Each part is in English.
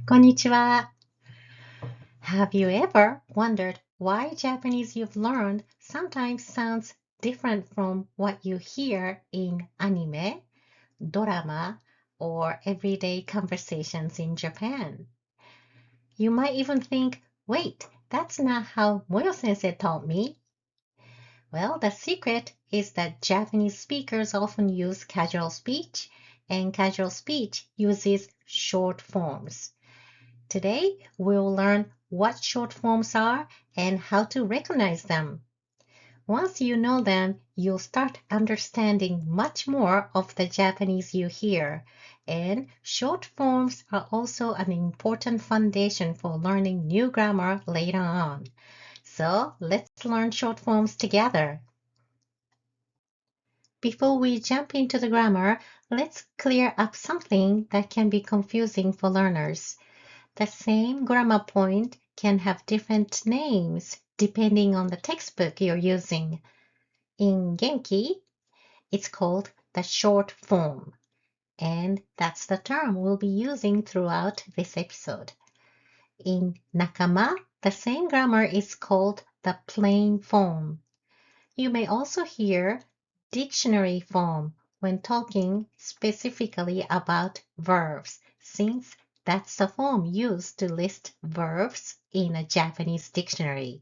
こんにちは。Have you ever wondered why Japanese you've learned sometimes sounds different from what you hear in anime, drama, or everyday conversations in Japan? You might even think, wait, that's not how Moyo Sensei taught me. Well, the secret is that Japanese speakers often use casual speech, and casual speech uses short forms. Today, we'll learn what short forms are and how to recognize them. Once you know them, you'll start understanding much more of the Japanese you hear. And short forms are also an important foundation for learning new grammar later on. So let's learn short forms together. Before we jump into the grammar, let's clear up something that can be confusing for learners. The same grammar point can have different names depending on the textbook you're using. In Genki, it's called the short form, and that's the term we'll be using throughout this episode. In Nakama, the same grammar is called the plain form. You may also hear dictionary form when talking specifically about verbs, since that's the form used to list verbs in a Japanese dictionary.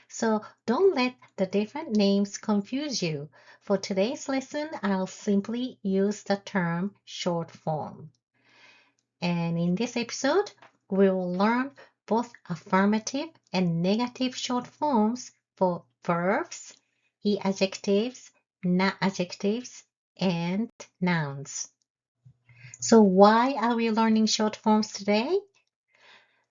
So don't let the different names confuse you. For today's lesson, I'll simply use the term short form. And in this episode, we'll learn both affirmative and negative short forms for verbs, I-adjectives, na-adjectives, and nouns. So why are we learning short forms today?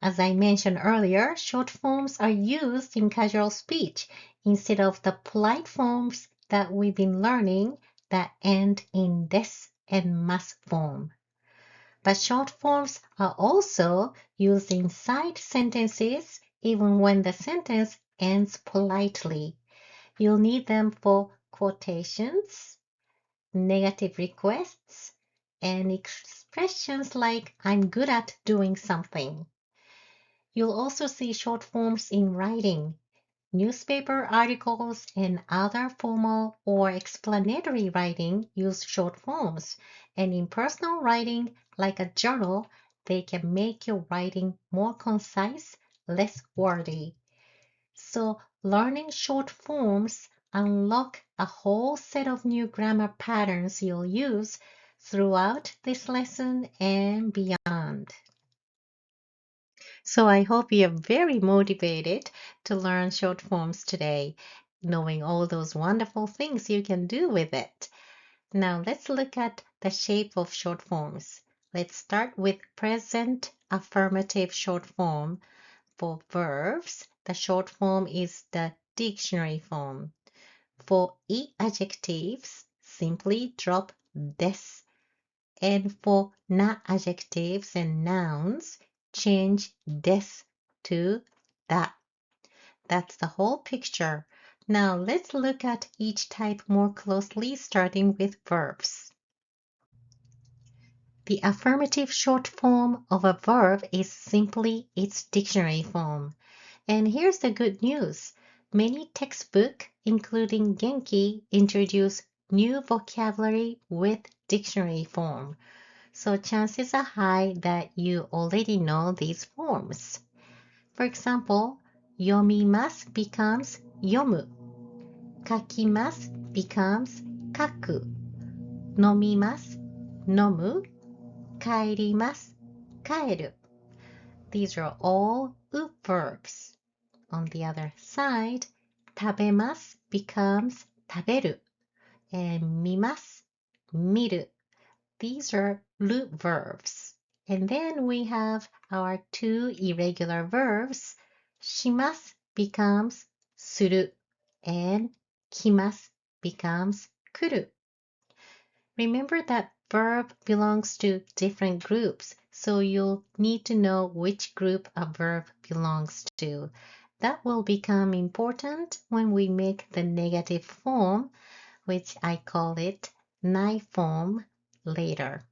As I mentioned earlier, short forms are used in casual speech instead of the polite forms that we've been learning that end in des and mas form. But short forms are also used inside sentences even when the sentence ends politely. You'll need them for quotations, negative requests, and expressions like I'm good at doing something. You'll also see short forms in writing. Newspaper articles and other formal or explanatory writing use short forms, and in personal writing, like a journal, they can make your writing more concise, less wordy. So learning short forms unlock a whole set of new grammar patterns you'll use throughout this lesson and beyond. So I hope you're very motivated to learn short forms today, knowing all those wonderful things you can do with it. Now let's look at the shape of short forms. Let's start with present affirmative short form. For verbs, the short form is the dictionary form. For I-adjectives, simply drop des. And for na-adjectives and nouns, change des to da. That's the whole picture. Now let's look at each type more closely, starting with verbs. The affirmative short form of a verb is simply its dictionary form. And here's the good news. Many textbooks, including Genki, introduce new vocabulary with dictionary form. So chances are high that you already know these forms. For example, yomimasu becomes yomu. Kakimasu becomes kaku. Nomimasu, nomu. Kaerimasu, kaeru. These are all u verbs. On the other side, tabemasu becomes taberu. And mimasu, miru. These are root verbs. And then we have our two irregular verbs. Shimasu becomes suru and kimasu becomes kuru. Remember that verb belongs to different groups, so you'll need to know which group a verb belongs to. That will become important when we make the negative form, which I call it nai form, later.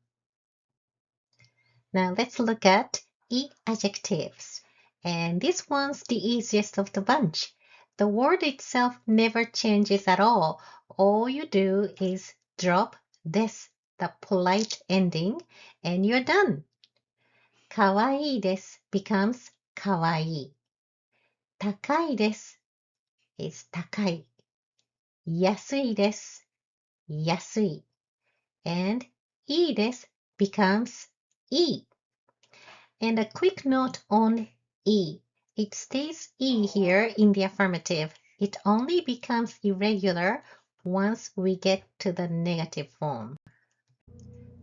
Now let's look at い-adjectives. And this one's the easiest of the bunch. The word itself never changes at all. All you do is drop this, the polite ending, and you're done. かわいいです becomes かわいい。高いです is 高い。安いです。安い。And いいです becomes いい。And a quick note on E. It stays E here in the affirmative. It only becomes irregular once we get to the negative form.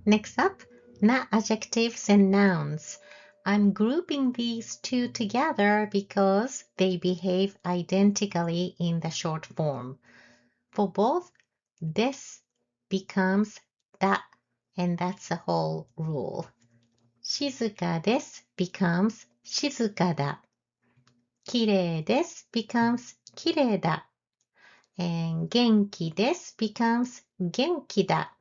Next up, na-adjectives and nouns. I'm grouping these two together because they behave identically in the short form. For both, this becomes that, and that's the whole rule. 静かです becomes 静かだ。きれいです becomes きれいだ。And 元気です becomes 元気だ。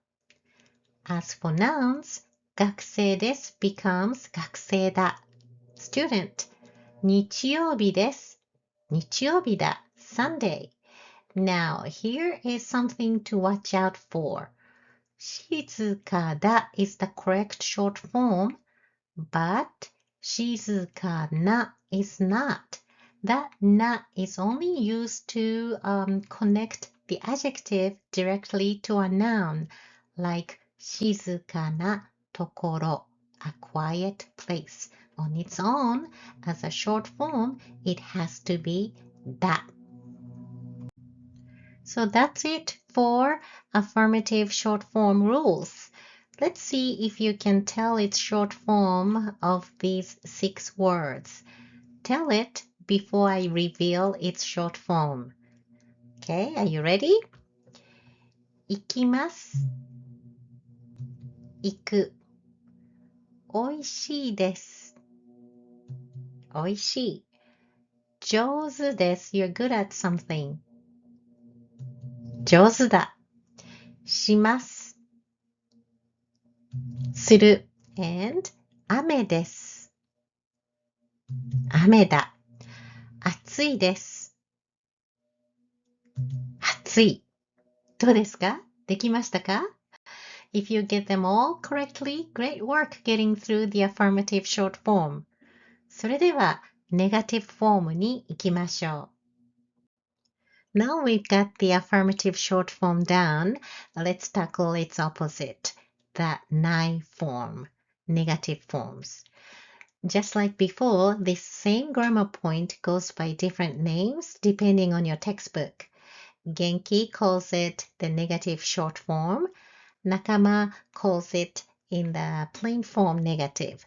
As for nouns, 学生です becomes 学生だ。Student, 日曜日です。日曜日だ。Sunday. Now, here is something to watch out for. 静かだ is the correct short form, but 静かな is not. That na is only used to connect the adjective directly to a noun, like 静かなところ, a quiet place. On its own, as a short form, it has to be that. So that's it for affirmative short form rules. Let's see if you can tell its short form of these 6 words. Tell it before I reveal its short form. Okay, are you ready? 行きます。行く。おいしいです。おいしい。上手です。You're good at something. 上手だ。します。する。And 雨です。雨だ。暑いです。暑い。どうですか？できましたか？ If you get them all correctly, great work getting through the affirmative short form. それでは、ネガティブフォームに行きましょう。Now we've got the affirmative short form down, let's tackle its opposite, the ない form, negative forms. Just like before, this same grammar point goes by different names depending on your textbook. Genki calls it the negative short form. Nakama calls it in the plain form negative.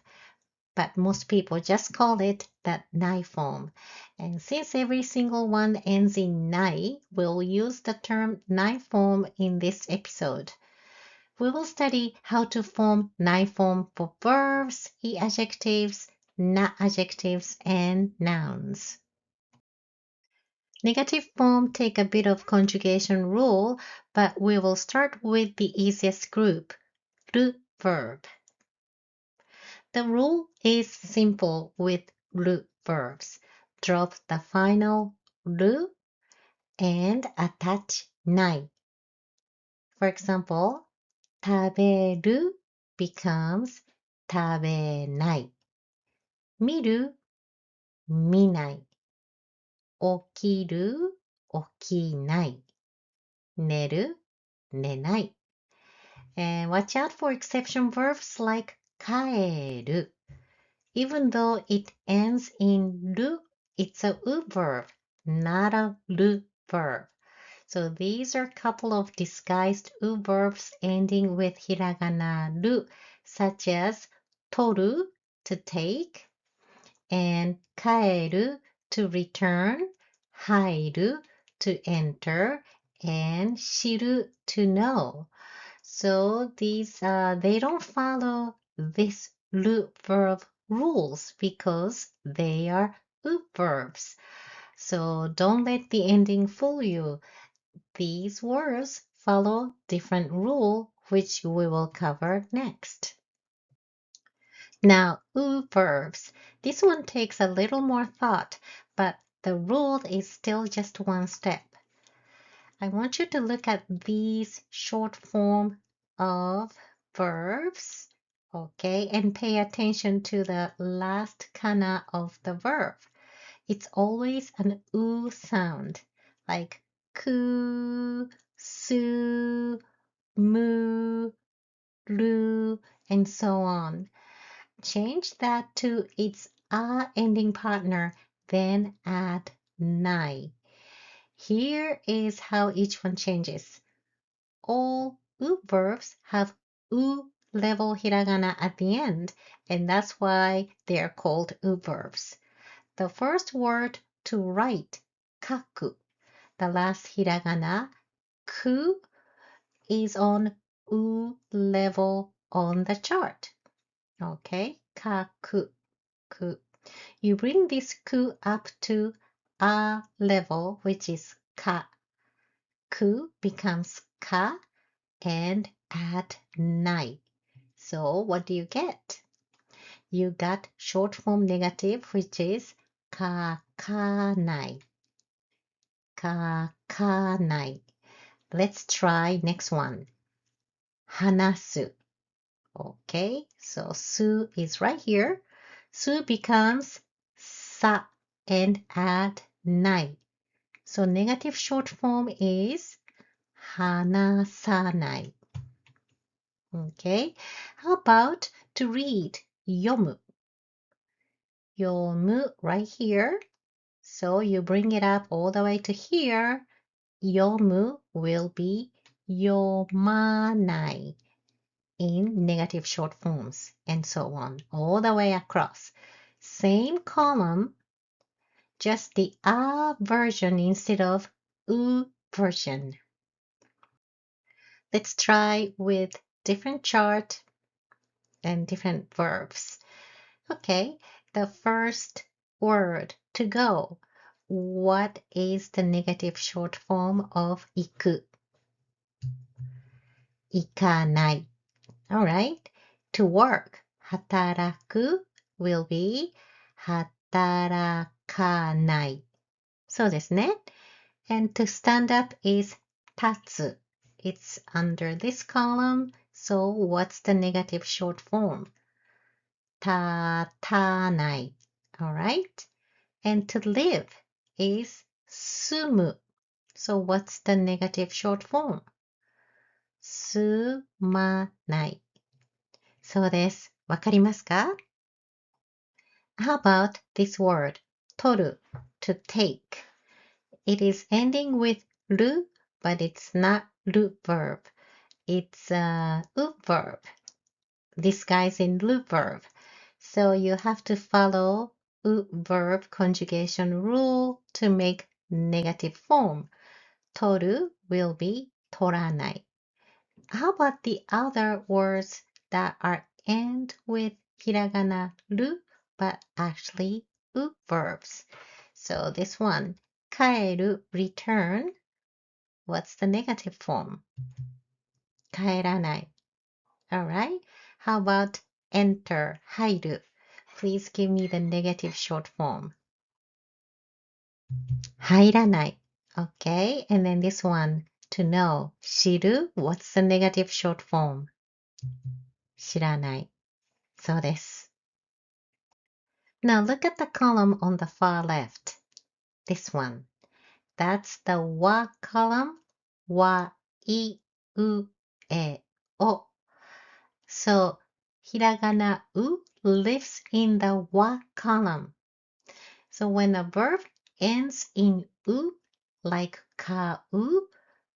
But most people just call it the nai form. And since every single one ends in nai, we'll use the term nai form in this episode. We will study how to form nai form for verbs, e-adjectives, na-adjectives, and nouns. Negative form take a bit of conjugation rule, but we will start with the easiest group, る verb. The rule is simple with る verbs. Drop the final る and attach ない. For example, 食べる becomes 食べない. 見る 見ない。起きる起きない。寝る寝ない。And watch out for exception verbs like 帰る. Even though it ends in る, it's a う verb, not a る verb. So these are a couple of disguised う verbs ending with hiragana る, such as 取る to take, and 帰る to return, 入る to enter, and 知る to know. So these they don't follow this る verb rules because they are う verbs. So don't let the ending fool you. These words follow different rule which we will cover next. Now, verbs. This one takes a little more thought, but the rule is still just one step. I want you to look at these short form of verbs, okay, and pay attention to the last kana of the verb. It's always an oo sound, like ku, su, mu, ru, and so on. Change that to its ending partner, then add nai. Here is how each one changes. All verbs have level hiragana at the end, and that's why they are called verbs. The first word to write, kaku, the last hiragana, ku, is on level on the chart. Okay, kaku, ku. You bring this ku up to a level, which is ka. Ku becomes ka and add nai. So what do you get? You got short form negative, which is kakanai. Kakanai. Let's try next one. Hanasu. Okay, so su is right here. Su becomes sa and add nai. So negative short form is hanasanai. Okay, how about to read? Yomu. Yomu right here. So you bring it up all the way to here. Yomu will be yomanai in negative short forms and so on, all the way across. Same column, just the a version instead of u version. Let's try with different chart and different verbs. Okay, the first word, to go. What is the negative short form of iku? Ikanai. All right. To work, hataraku will be hatarakanai. そうですね。And to stand up is tatsu. It's under this column. So what's the negative short form? Tatanai. All right. And to live is sumu. So what's the negative short form? Sumanai. そうです。わかりますか？ How about this word, 取る, to take? It is ending with る, but it's not る verb. It's a う verb, disguised in る verb. So you have to follow う verb conjugation rule to make negative form. 取る will be 取らない. How about the other words that are end with hiragana る but actually う verbs? So this one, 帰る return. What's the negative form? 帰らない. Alright. How about enter 入る? Please give me the negative short form. 入らない. Okay. And then this one, to know 知る. What's the negative short form? 知らない. そうです. Now look at the column on the far left. This one. That's the wa column. Wa, I, u, e, o. So, hiragana u lives in the wa column. So when a verb ends in u, like ka-u,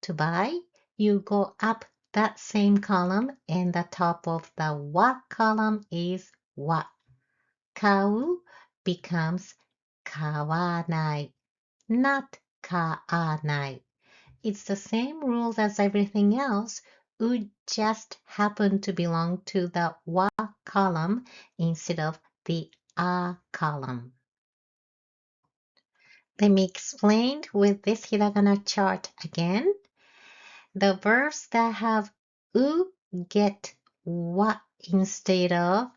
to buy, you go up that same column and the top of the wa column is wa. Kau becomes kawanai, not kaanai. It's the same rules as everything else. U just happen to belong to the wa column instead of the a column. Let me explain with this hiragana chart again. The verbs that have u get wa instead of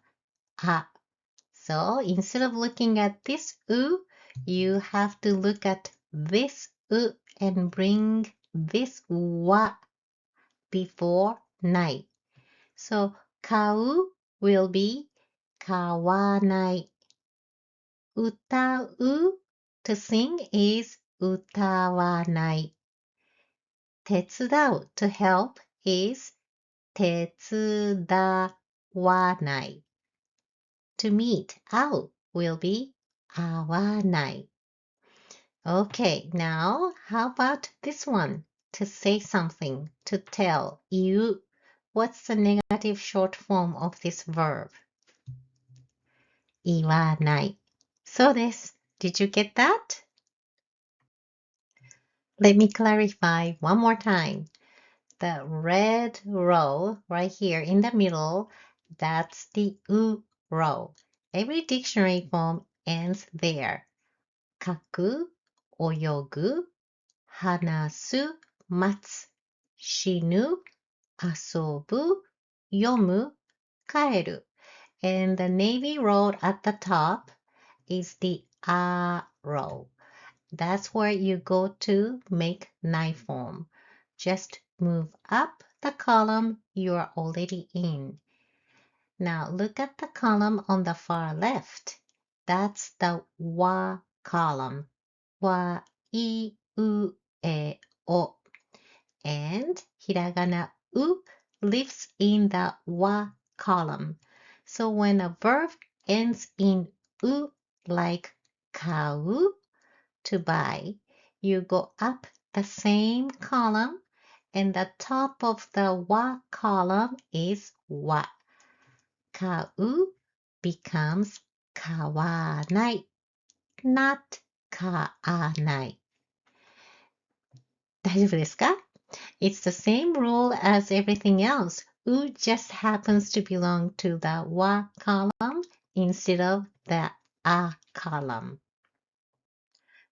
あ. So instead of looking at this u, you have to look at this u and bring this wa before ない. So 買う will be 買わない. 歌う to sing is 歌わない. 手伝う to help is 手伝わない. To meet 会う will be 会わない. Okay, now how about this one? To say something, to tell, 言う. What's the negative short form of this verb? 言わない. そうです. Did you get that? Let me clarify one more time. The red row right here in the middle, that's the u row. Every dictionary form ends there. 書く、泳ぐ、話す、待つ、死ぬ、遊ぶ、読む、帰る. And the navy row at the top is the a row. That's where you go to make knife form. Just move up the column you are already in. Now look at the column on the far left. That's the wa column. Wa, I, u, e, o. And hiragana u lives in the wa column. So when a verb ends in u, like 買う, to buy, you go up the same column and the top of the wa column is wa. 買う becomes 買わない not 買わない。大丈夫ですか? It's the same rule as everything else. U just happens to belong to the wa column instead of the a column.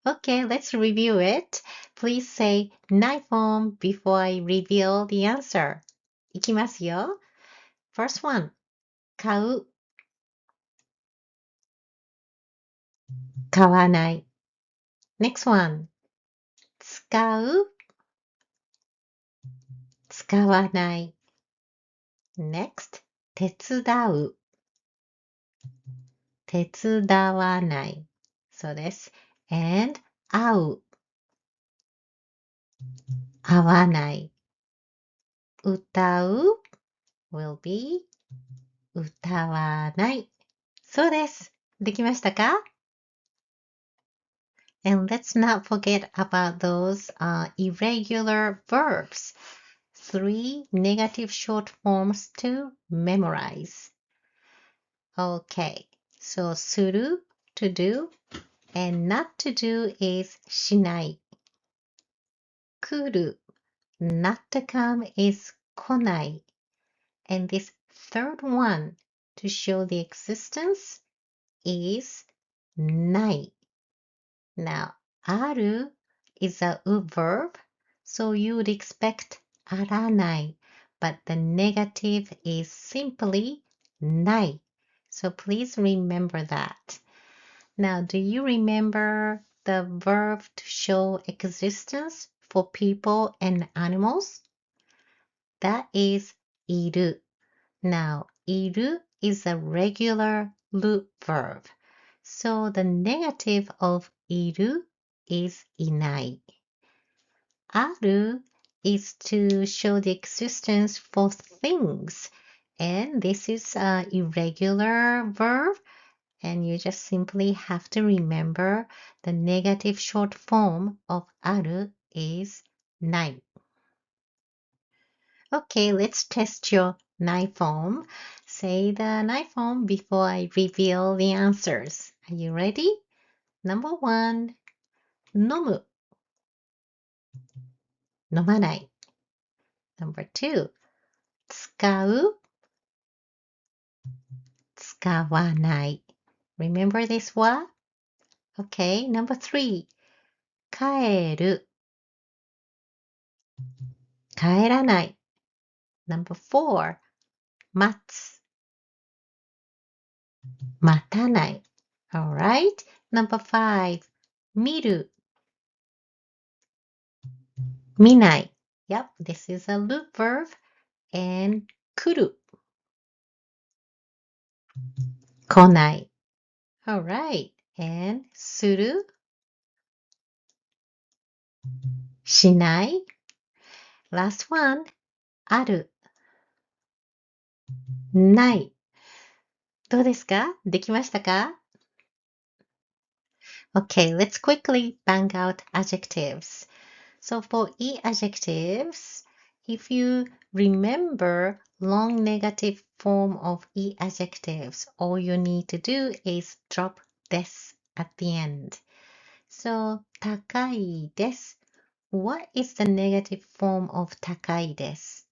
Okay, let's review it. Please say knife form before I reveal the answer. いきますよ. First one, 買う、買わない。Next one, 使う、使わない。Next, 手伝う、手伝わない。そうです。And 会う、会わない。歌う will be 歌わない。そうです。できましたか? And let's not forget about those irregular verbs. 3 negative short forms to memorize. Okay, so する to do and not to do is しない。来る not to come is 来ない。And this third one to show the existence is ない。Now, ある is a u verb, so you would expect あらない, but the negative is simply ない. So please remember that. Now, do you remember the verb to show existence for people and animals? That is いる. Now, いる is a regular る verb. So the negative of いる is いない. ある is to show the existence for things. And this is an irregular verb. And you just simply have to remember the negative short form of ある is ない. Okay, let's test your ない form. Say the ない form before I reveal the answers. Are you ready? Number 1, 飲む、飲まない。Number 2, 使う、使わない。Remember this one? Okay, number 3, 帰る、帰らない。Number 4, 待つ、待たない。Alright. Number 5. 見る。見ない。Yep, this is a loop verb. And 来る。来ない。Alright. And する。しない。Last one. ある。ない。どうですか？できましたか？ Okay, let's quickly bang out adjectives. So for e-adjectives, if you remember long negative form of e-adjectives, all you need to do is drop des at the end. So 高いです。What is the negative form of 高いです?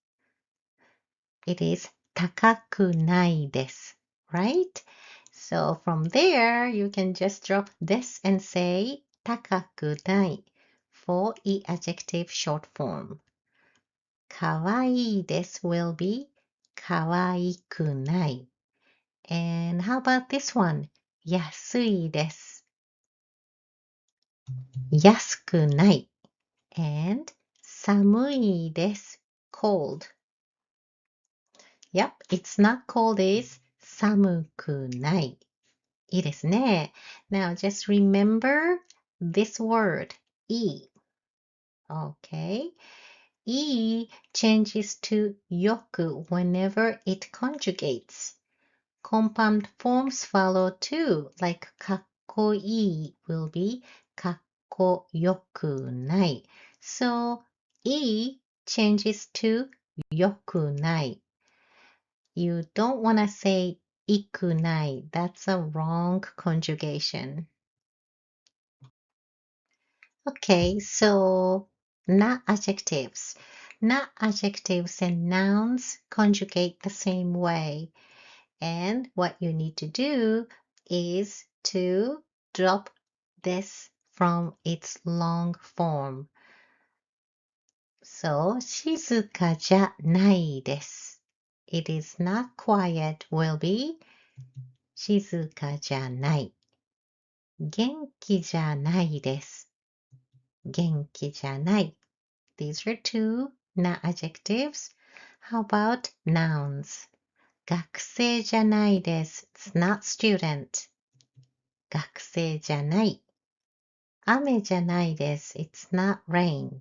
It is 高くないです。Right? So from there, you can just drop this and say 高くない for e-adjective short form. かわいいです will be かわいくない。And how about this one? 安いです。安くない。And 寒いです。cold. Yep, it's not cold is 寒くない。いいですね。Now just remember this word, e. Okay. E changes to よく whenever it conjugates. Compound forms follow too, like かっこいい will be かっこよくない。So, E changes to よくない。You don't want to say いくない. That's a wrong conjugation. Okay, so not adjectives. Not adjectives and nouns conjugate the same way. And what you need to do is to drop this from its long form. So, 静かじゃないです。It is not quiet will be 静かじゃない。元気じゃないです。元気じゃない。These are two not adjectives. How about nouns? 学生じゃないです。It's not student. 学生じゃない。雨じゃないです。It's not rain.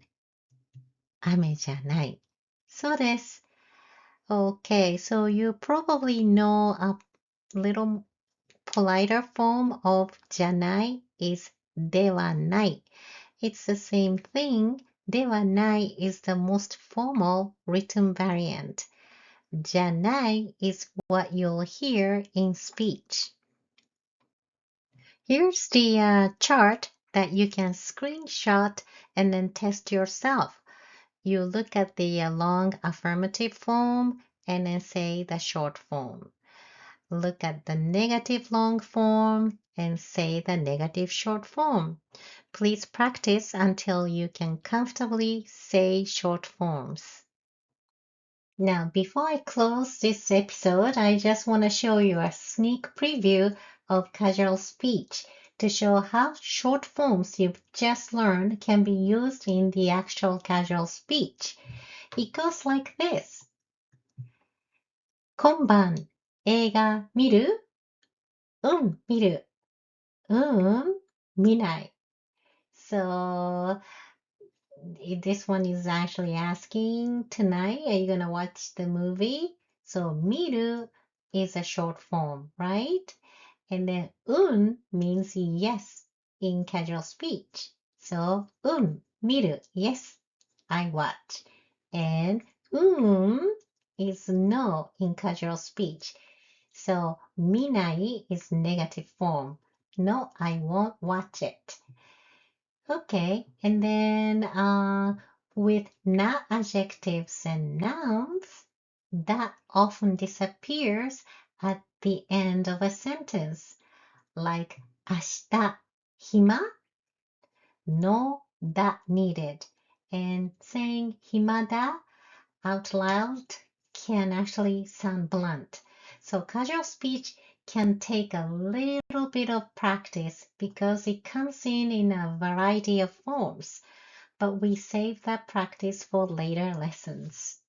雨じゃない。そうです。Okay, so you probably know a little politer form of じゃない is ではない。It's the same thing. ではない is the most formal written variant. じゃない is what you'll hear in speech. Here's the chart that you can screenshot and then test yourself. You look at the long affirmative form and then say the short form. Look at the negative long form and say the negative short form. Please practice until you can comfortably say short forms. Now, before I close this episode, I just want to show you a sneak preview of casual speech to show how short forms you've just learned can be used in the actual casual speech. It goes like this. 今晩、映画見る？見る。見ない。So, this one is actually asking tonight, are you gonna watch the movie? So, 見る is a short form, right? And then means yes in casual speech. So, 見る yes, I watch. And is no in casual speech. So, 見ない is negative form. No, I won't watch it. Okay, and then with not adjectives and nouns, that often disappears at the end of a sentence, like 明日、暇? No, that needed. And saying 暇だ out loud can actually sound blunt. So casual speech can take a little bit of practice because it comes in a variety of forms, but we save that practice for later lessons.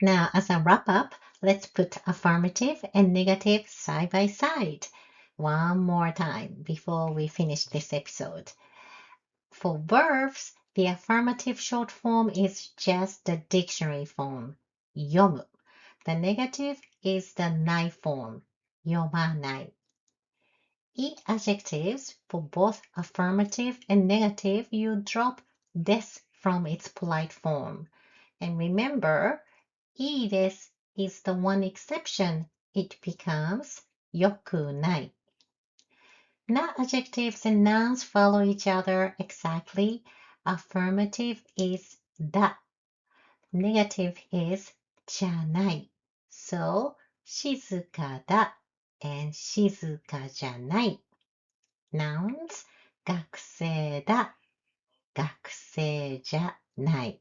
Now, as a wrap-up, let's put affirmative and negative side by side one more time before we finish this episode. For verbs, the affirmative short form is just the dictionary form, 読む. The negative is the ない form, 読まない. I-adjectives, for both affirmative and negative, you drop des from its polite form. And remember, いいです is the one exception. It becomes 良くない. Na-adjectives and nouns follow each other exactly. Affirmative is だ. Negative is じゃない. So, 静かだ and 静かじゃない. Nouns, 学生だ 学生じゃない.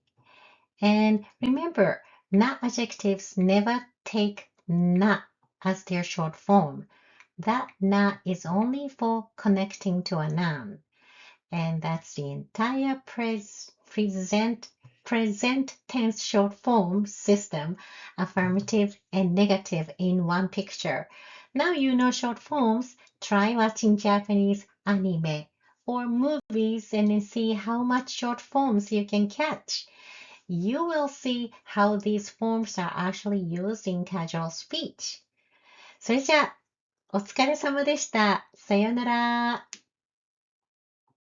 And remember, na-adjectives never take na as their short form. That na is only for connecting to a noun. And that's the entire present tense short form system, affirmative and negative in one picture. Now you know short forms. Try watching Japanese anime or movies and then see how much short forms you can catch. You will see how these forms are actually used in casual speech. それじゃあ、お疲れ様でした。さようなら。